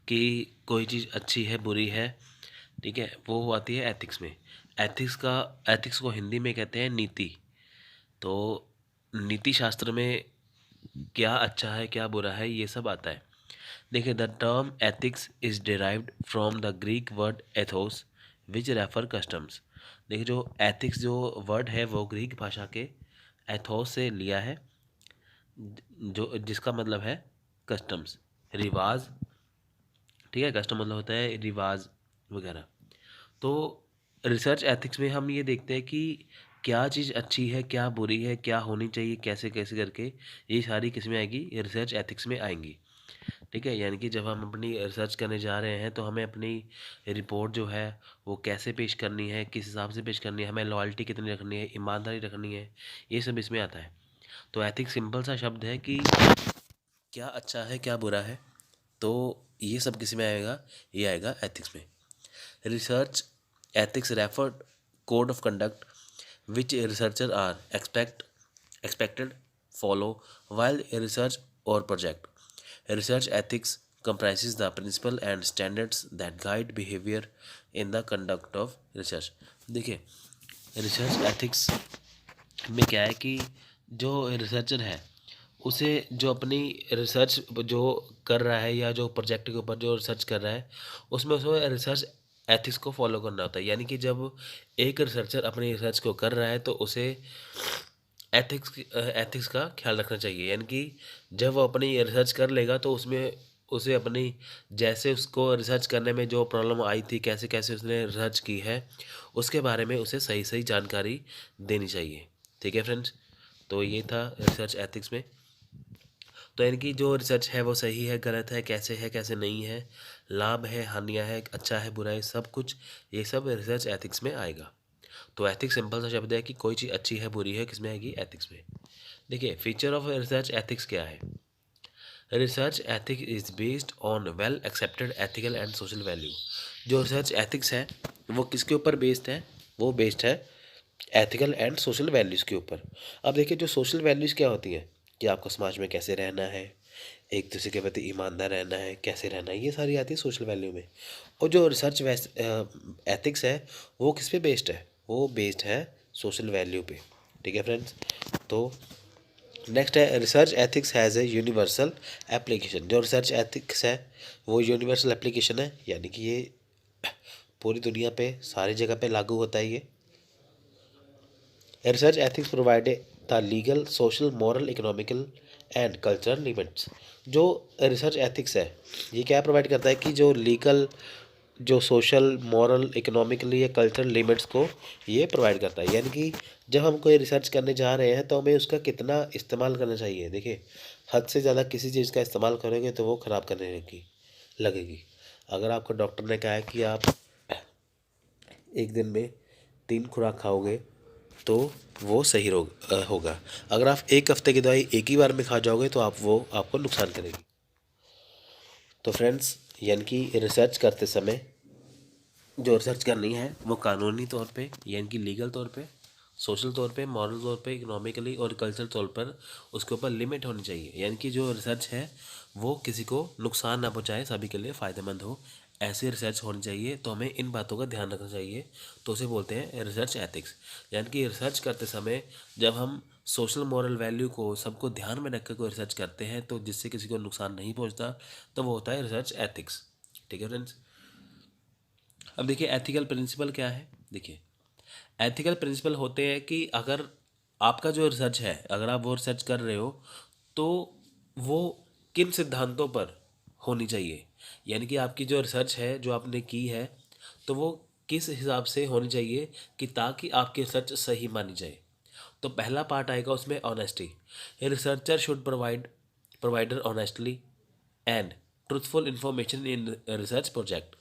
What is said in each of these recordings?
कि कोई चीज़ अच्छी है बुरी है, ठीक है, वो आती है एथिक्स में। एथिक्स को हिंदी में कहते हैं नीति। तो नीति शास्त्र में क्या अच्छा है क्या बुरा है ये सब आता है। देखिए, the term ethics is derived from the Greek word Athos which refer customs. देखिए, जो एथिक्स जो वर्ड है वो ग्रीक भाषा के एथोस से लिया है, जो जिसका मतलब है कस्टम्स, रिवाज। ठीक है, कस्टम मतलब होता है रिवाज वगैरह। तो रिसर्च एथिक्स में हम ये देखते हैं कि क्या चीज़ अच्छी है क्या बुरी है, क्या होनी चाहिए, कैसे कैसे करके ये सारी किस्में आएगी, ये रिसर्च एथिक्स में आएंगी। ठीक है, यानी कि जब हम अपनी रिसर्च करने जा रहे हैं तो हमें अपनी रिपोर्ट जो है वो कैसे पेश करनी है, किस हिसाब से पेश करनी है, हमें लॉयल्टी कितनी रखनी है, ईमानदारी रखनी है, ये सब इसमें आता है। तो एथिक्स सिंपल सा शब्द है कि क्या अच्छा है क्या बुरा है, तो ये सब किस में आएगा, ये आएगा एथिक्स में। Research ethics referred code of conduct which a researcher are expected follow while a research or project. Research ethics comprises the principle and standards that guide behavior in the conduct of research. देखिए, research ethics में क्या है कि जो researcher है उसे जो अपनी रिसर्च जो कर रहा है या जो प्रोजेक्ट के ऊपर जो रिसर्च कर रहा है उसमें उसे रिसर्च एथिक्स को फॉलो करना होता है। यानी कि जब एक रिसर्चर अपनी रिसर्च को कर रहा है तो उसे एथिक्स का ख्याल रखना चाहिए। यानी कि जब वो अपनी रिसर्च कर लेगा तो उसमें उसे अपनी जैसे उसको रिसर्च करने में जो प्रॉब्लम आई थी, कैसे कैसे उसने रिसर्च की है, उसके बारे में उसे सही सही जानकारी देनी चाहिए। ठीक है फ्रेंड्स, तो ये था रिसर्च एथिक्स में। तो यानी कि जो रिसर्च है वो सही है गलत है कैसे नहीं है, लाभ है हानियाँ है, अच्छा है बुरा है, सब कुछ ये सब रिसर्च एथिक्स में आएगा। तो एथिक्स सिंपल सा शब्द है कि कोई चीज़ अच्छी है बुरी है, किस में आएगी, एथिक्स में। देखिए, फीचर ऑफ रिसर्च एथिक्स क्या है। Research ethics is based on well accepted ethical and social value. जो रिसर्च एथिक्स है वो किसके ऊपर बेस्ड है, वो बेस्ड है एथिकल एंड सोशल वैल्यूज़ के ऊपर। अब देखिए, जो सोशल वैल्यूज़ क्या होती हैं कि आपको समाज में कैसे रहना है, एक दूसरे के प्रति ईमानदार रहना है, कैसे रहना है, ये सारी आती है सोशल वैल्यू में। और जो रिसर्च एथिक्स है वो किस पे बेस्ड है, वो बेस्ड है सोशल वैल्यू पे। ठीक है फ्रेंड्स, तो नेक्स्ट है research ethics has a universal application. जो रिसर्च एथिक्स है वो यूनिवर्सल एप्लीकेशन है, यानी कि ये पूरी दुनिया पे सारी जगह पे लागू होता है ये। Research ethics provide the legal social moral economical and cultural limits. जो रिसर्च एथिक्स है ये क्या प्रोवाइड करता है कि जो लीगल जो सोशल मॉरल इकोनॉमिकली या कल्चरल लिमिट्स को ये प्रोवाइड करता है। यानी कि जब हम कोई रिसर्च करने जा रहे हैं तो हमें उसका कितना इस्तेमाल करना चाहिए। देखिए, हद से ज़्यादा किसी चीज़ का इस्तेमाल करोगे तो वो ख़राब करने लगेगी। अगर आपको डॉक्टर ने कहा है कि आप एक दिन में 3 खुराक खाओगे तो वो सही होगा। अगर आप एक हफ्ते की दवाई एक ही बार में खा जाओगे तो वो आपको नुकसान करेगी। तो फ्रेंड्स, यानी कि रिसर्च करते समय जो रिसर्च करनी है वो कानूनी तौर पे यानी कि लीगल तौर पे, सोशल तौर पे, मॉरल तौर पे, इकोनॉमिकली और कल्चरल तौर पर उसके ऊपर लिमिट होनी चाहिए। यानी कि जो रिसर्च है वो किसी को नुकसान ना पहुंचाए, सभी के लिए फ़ायदेमंद हो, ऐसी रिसर्च होनी चाहिए। तो हमें इन बातों का ध्यान रखना चाहिए। तो उसे बोलते हैं रिसर्च एथिक्स। यानी कि रिसर्च करते समय जब हम सोशल मॉरल वैल्यू को सबको ध्यान में रखकर कोई रिसर्च करते हैं तो जिससे किसी को नुकसान नहीं पहुँचता, तो वो होता है रिसर्च एथिक्स। ठीक है फ्रेंड्स, अब देखिए एथिकल प्रिंसिपल क्या है। देखिए, एथिकल प्रिंसिपल होते हैं कि अगर आपका जो रिसर्च है, अगर आप वो रिसर्च कर रहे हो तो वो किन सिद्धांतों पर होनी चाहिए। यानी कि आपकी जो रिसर्च है जो आपने की है तो वो किस हिसाब से होनी चाहिए कि ताकि आपकी रिसर्च सही मानी जाए। तो पहला पार्ट आएगा उसमें honesty. Researcher should provider honestly and truthful information in research project.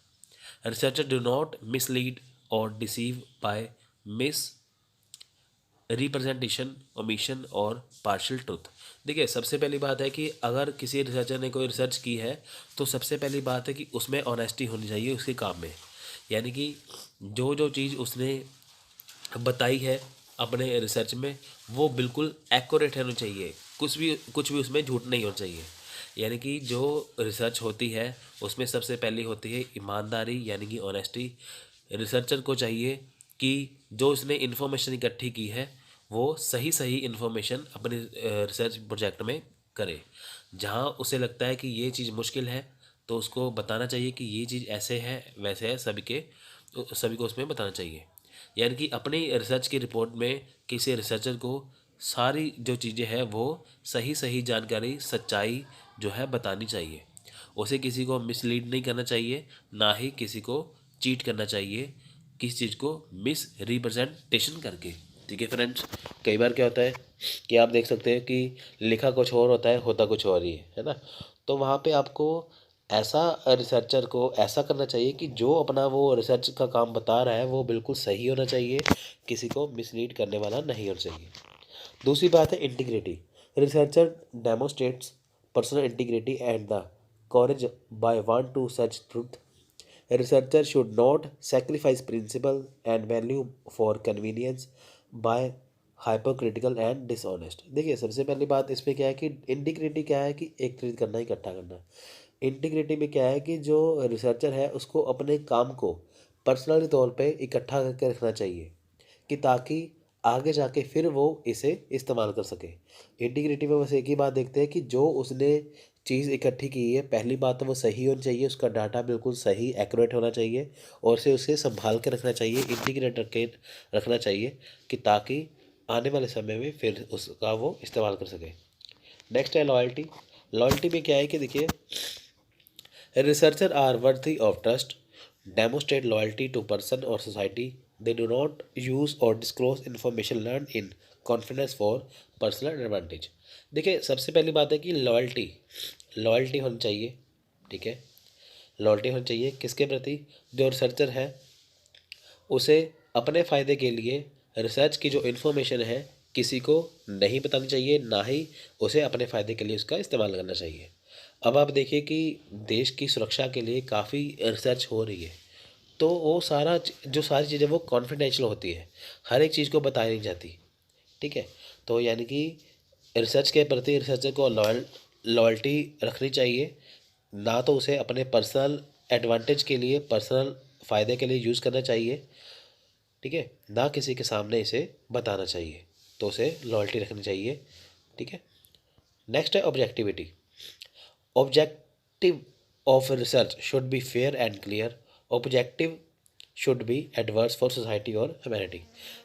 Researchers do not mislead or deceive by misrepresentation, omission और partial truth। देखिए, सबसे पहली बात है कि अगर किसी रिसर्चर ने कोई रिसर्च की है तो सबसे पहली बात है कि उसमें ऑनेस्टी होनी चाहिए उसके काम में। यानी कि जो जो चीज़ उसने बताई है अपने रिसर्च में वो बिल्कुल एक्यूरेट होनी चाहिए, कुछ भी उसमें झूठ नहीं होना चाहिए। यानी कि जो रिसर्च होती है उसमें सबसे पहली होती है ईमानदारी यानी कि ऑनेस्टी। रिसर्चर को चाहिए कि जो उसने इन्फॉर्मेशन इकट्ठी की है वो सही सही इन्फॉर्मेशन अपने रिसर्च प्रोजेक्ट में करे। जहाँ उसे लगता है कि ये चीज़ मुश्किल है तो उसको बताना चाहिए कि ये चीज़ ऐसे है वैसे है, सभी को उसमें बताना चाहिए। यानी कि अपनी रिसर्च की रिपोर्ट में किसी रिसर्चर को सारी जो चीज़ें हैं वो सही सही जानकारी सच्चाई जो है बतानी चाहिए। उसे किसी को मिसलीड नहीं करना चाहिए, ना ही किसी को चीट करना चाहिए किसी चीज़ को मिस रिप्रेजेंटेशन करके। ठीक है फ्रेंड्स, कई बार क्या होता है कि आप देख सकते हैं कि लिखा कुछ और होता है, होता कुछ और ही है ना। तो वहाँ पे आपको ऐसा रिसर्चर को ऐसा करना चाहिए कि जो अपना वो रिसर्च का काम बता रहा है वो बिल्कुल सही होना चाहिए, किसी को मिसलीड करने वाला नहीं होना चाहिए। दूसरी बात है integrity. Researcher demonstrates personal integrity and the courage by want to search truth. A researcher should not sacrifice principle and value for convenience by hypocritical and dishonest। देखिए सबसे पहली बात इसमें क्या है कि इंटीग्रिटी क्या है कि एक चीज करना इकट्ठा करना। इंटीग्रिटी में क्या है कि जो रिसर्चर है उसको अपने काम को पर्सनली तौर पे इकट्ठा करके रखना चाहिए कि ताकि आगे जाके फिर वो इसे इस्तेमाल कर सके। इंटीग्रिटी में बस एक ही बात देखते हैं कि जो उसने चीज़ इकट्ठी की है, पहली बात तो वो सही होनी चाहिए, उसका डाटा बिल्कुल सही एक्यूरेट होना चाहिए और उसे संभाल के रखना चाहिए, इंटीग्रेट रख के रखना चाहिए कि ताकि आने वाले समय में फिर उसका वो इस्तेमाल कर सके। नेक्स्ट है लॉयल्टी। लॉयल्टी में क्या है कि देखिए researcher are worthy of trust, demonstrate loyalty to person और society, they do not use or disclose information learned in confidence for personal advantage. देखिए सबसे पहली बात है कि लॉयल्टी लॉयल्टी होनी चाहिए। ठीक है, लॉयल्टी होनी चाहिए किसके प्रति? जो रिसर्चर है उसे अपने फ़ायदे के लिए रिसर्च की जो इन्फॉर्मेशन है किसी को नहीं बतानी चाहिए, ना ही उसे अपने फ़ायदे के लिए उसका इस्तेमाल करना चाहिए। अब आप देखिए कि देश की सुरक्षा के लिए काफ़ी रिसर्च हो रही है, तो वो जो सारी चीज़ें वो कॉन्फिडेंशियल होती है, हर एक चीज़ को बताई नहीं जाती। ठीक है, तो यानी कि रिसर्च के प्रति रिसर्चर को लॉयल्टी रखनी चाहिए, ना तो उसे अपने पर्सनल एडवांटेज के लिए पर्सनल फ़ायदे के लिए यूज़ करना चाहिए। ठीक है, ना किसी के सामने इसे बताना चाहिए, तो उसे लॉयल्टी रखनी चाहिए। ठीक है, नेक्स्ट है objectivity. Objective of research should be fair and clear. Objective should be adverse for society और ह्यूमैनिटी।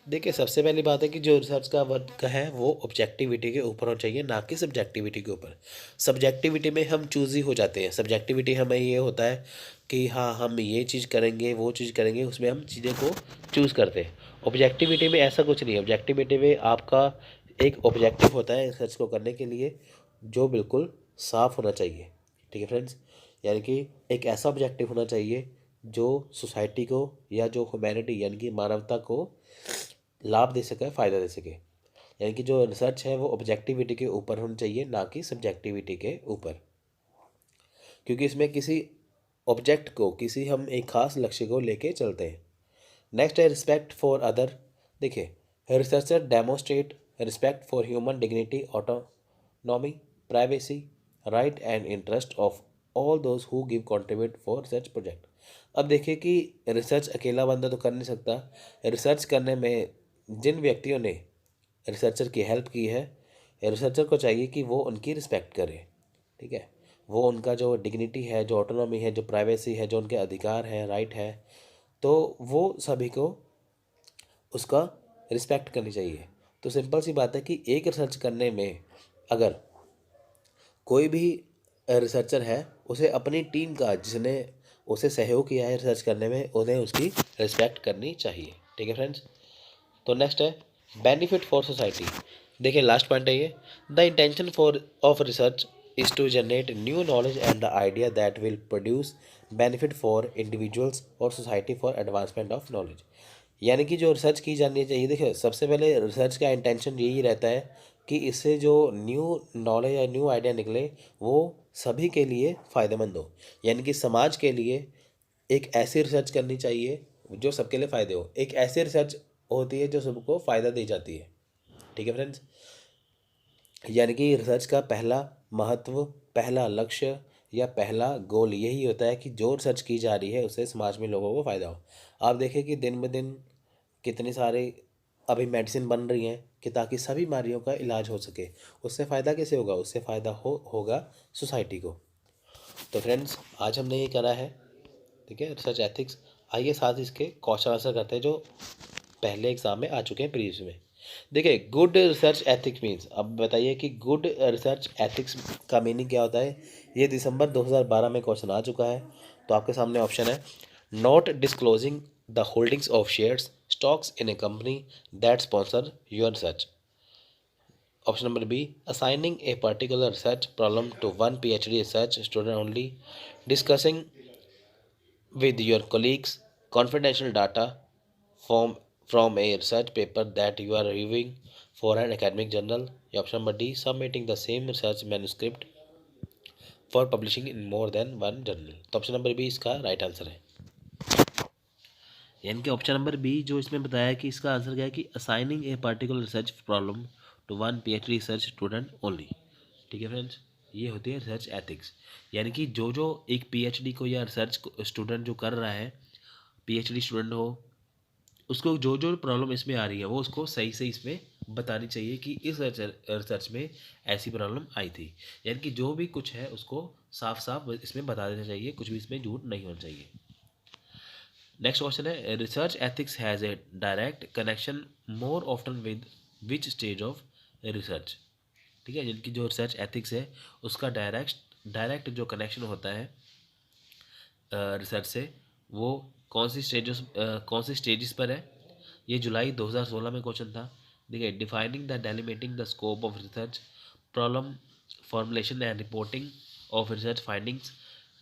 देखिए सबसे पहली बात है कि जो रिसर्च का वर्क है वो ऑब्जेक्टिविटी के ऊपर होना चाहिए, ना कि सब्जेक्टिविटी के ऊपर। सब्जेक्टिविटी में हम चूज़ी हो जाते हैं। सब्जेक्टिविटी हमें ये होता है कि हाँ हम ये चीज़ करेंगे वो चीज़ करेंगे, उसमें हम चीज़ें को चूज़ करते हैं। ऑब्जेक्टिविटी में ऐसा कुछ नहीं है। ऑब्जेक्टिविटी में आपका एक ऑब्जेक्टिव होता है रिसर्च को करने के लिए जो बिल्कुल साफ होना चाहिए। ठीक है फ्रेंड्स, यानी कि एक ऐसा ऑब्जेक्टिव होना चाहिए जो सोसाइटी को या जो ह्यूमैनिटी यानी कि मानवता को लाभ दे सके, फ़ायदा दे सके। यानी कि जो रिसर्च है वो ऑब्जेक्टिविटी के ऊपर होनी चाहिए, ना कि सब्जेक्टिविटी के ऊपर, क्योंकि इसमें किसी ऑब्जेक्ट को किसी हम एक खास लक्ष्य को लेके चलते हैं। नेक्स्ट है रिस्पेक्ट फॉर अदर। देखिए researcher demonstrate respect for human dignity, autonomy, privacy, right and interest of all those who give contribute for research project. अब देखिए कि रिसर्च अकेला बंदा तो कर नहीं सकता। रिसर्च करने में जिन व्यक्तियों ने रिसर्चर की हेल्प की है, रिसर्चर को चाहिए कि वो उनकी रिस्पेक्ट करे। ठीक है, वो उनका जो डिग्निटी है, जो ऑटोनॉमी है, जो प्राइवेसी है, जो उनके अधिकार हैं, राइट है, तो वो सभी को उसका रिस्पेक्ट करनी चाहिए। तो सिंपल सी बात है कि एक रिसर्च करने में अगर कोई भी रिसर्चर है उसे अपनी टीम का जिसने उसे सहयोग किया है रिसर्च करने में उन्हें उसकी रिस्पेक्ट करनी चाहिए। ठीक है फ्रेंड्स, तो नेक्स्ट है बेनिफिट फॉर सोसाइटी। देखिए लास्ट पॉइंट है ये, the intention for of research is to generate new knowledge and the idea that will produce benefit for individuals और society for advancement of knowledge. यानी कि जो research की जानी चाहिए, देखिए सबसे पहले रिसर्च का इंटेंशन यही रहता है कि इससे जो न्यू नॉलेज या न्यू आइडिया निकले वो सभी के लिए फ़ायदेमंद हो। यानी कि समाज के लिए एक ऐसी रिसर्च करनी चाहिए जो सबके लिए फ़ायदे हो। एक ऐसी रिसर्च होती है जो सबको फ़ायदा दी जाती है। ठीक है फ्रेंड्स, यानी कि रिसर्च का पहला महत्व पहला लक्ष्य या पहला गोल यही होता है कि जो रिसर्च की जा रही है उससे समाज में लोगों को फ़ायदा हो। आप देखें कि दिन ब दिन कितनी सारी अभी मेडिसिन बन रही हैं कि ताकि सभी बीमारियों का इलाज हो सके। उससे फ़ायदा कैसे होगा? उससे फ़ायदा होगा सोसाइटी को। तो फ्रेंड्स, आज हमने ये करा है, ठीक है, रिसर्च एथिक्स। आइए साथ ही इसके क्वेश्चन आंसर करते हैं जो पहले एग्जाम में आ चुके हैं प्रीवियस में। देखिए, गुड रिसर्च एथिक्स मीन्स, अब बताइए कि गुड रिसर्च एथिक्स का मीनिंग क्या होता है। ये दिसंबर 2012 में क्वेश्चन आ चुका है। तो आपके सामने ऑप्शन है, not disclosing the holdings of shares stocks in A company that sponsor your research. Option number B, assigning a particular research problem to one PhD research student only, discussing with your colleagues confidential data from a research paper that you are reviewing for an academic journal. Option number D, submitting the same research manuscript for publishing in more than one journal. तो option number B इसका right answer है। यानी कि option number B जो इसमें बताया है कि इसका आंसर क्या है कि assigning a particular research problem to one PhD research student only. ठीक है फ्रेंड्स, ये होती है रिसर्च एथिक्स। यानी कि जो जो एक पीएचडी को या रिसर्च स्टूडेंट जो कर रहा है, पीएचडी स्टूडेंट हो, उसको जो जो प्रॉब्लम इसमें आ रही है वो उसको सही से इसमें बतानी चाहिए कि इस रिसर्च में ऐसी प्रॉब्लम आई थी। यानी कि जो भी कुछ है उसको साफ साफ इसमें बता देना चाहिए, कुछ भी इसमें झूठ नहीं होना चाहिए। नेक्स्ट क्वेश्चन है, research ethics has a direct connection more often with which stage of research. ठीक है, जिनकी जो रिसर्च एथिक्स है उसका डायरेक्ट जो कनेक्शन होता है रिसर्च से, वो कौन सी स्टेजेस पर है। ये जुलाई 2016 में क्वेश्चन था। देखिए, defining the delimiting the scope of research, problem formulation and reporting of research findings,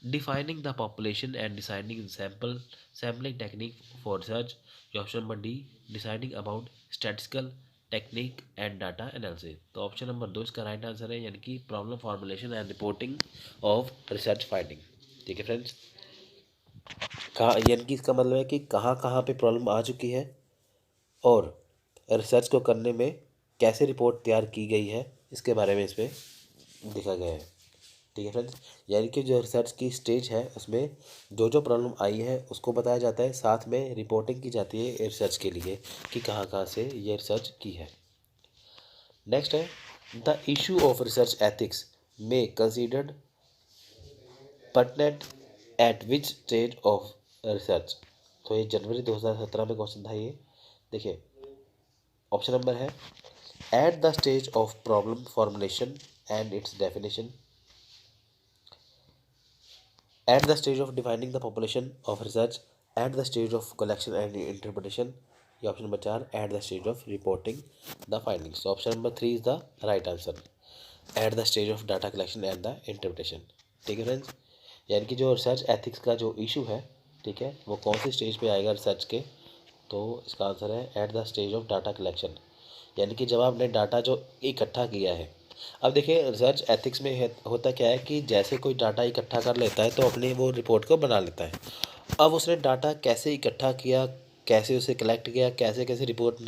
defining the population and deciding sampling technique for research. Option number D, deciding about statistical technique and data analysis. तो option number दो इसका right answer है, यानी कि problem formulation and reporting of research finding. ठीक है friends, कहाँ, यानी कि इसका मतलब है कि कहाँ कहाँ पे प्रॉब्लम आ चुकी है और रिसर्च को करने में कैसे रिपोर्ट तैयार की गई है, इसके बारे में इसमें लिखा गया है। ठीक है फ्रेंड्स, यानी कि जो रिसर्च की स्टेज है उसमें जो जो प्रॉब्लम आई है उसको बताया जाता है, साथ में रिपोर्टिंग की जाती है रिसर्च के लिए कि कहाँ कहाँ से ये रिसर्च की है। नेक्स्ट है, the issue of research ethics में considered pertinent at which stage of research. तो ये जनवरी 2017 में क्वेश्चन था ये। देखिए, ऑप्शन नंबर है, at the stage of problem formulation and its definition, at the stage of defining the population of research, at the stage of collection and interpretation, या option number 4, at the stage of reporting the findings. Option number 3 is the right answer, eight the stage of data collection and the interpretation. ठीक है friends, यानी कि जो research ethics का जो issue है, ठीक है, वो कौन सी स्टेज पे आएगा रिसर्च के। तो इसका आंसर है at the stage of data collection, यानी कि जब आपने डाटा जो इकट्ठा किया है। अब देखिए, रिसर्च एथिक्स में होता क्या है कि जैसे कोई डाटा इकट्ठा कर लेता है तो अपनी वो रिपोर्ट को बना लेता है। अब उसने डाटा कैसे इकट्ठा किया, कैसे उसे कलेक्ट किया, कैसे कैसे रिपोर्ट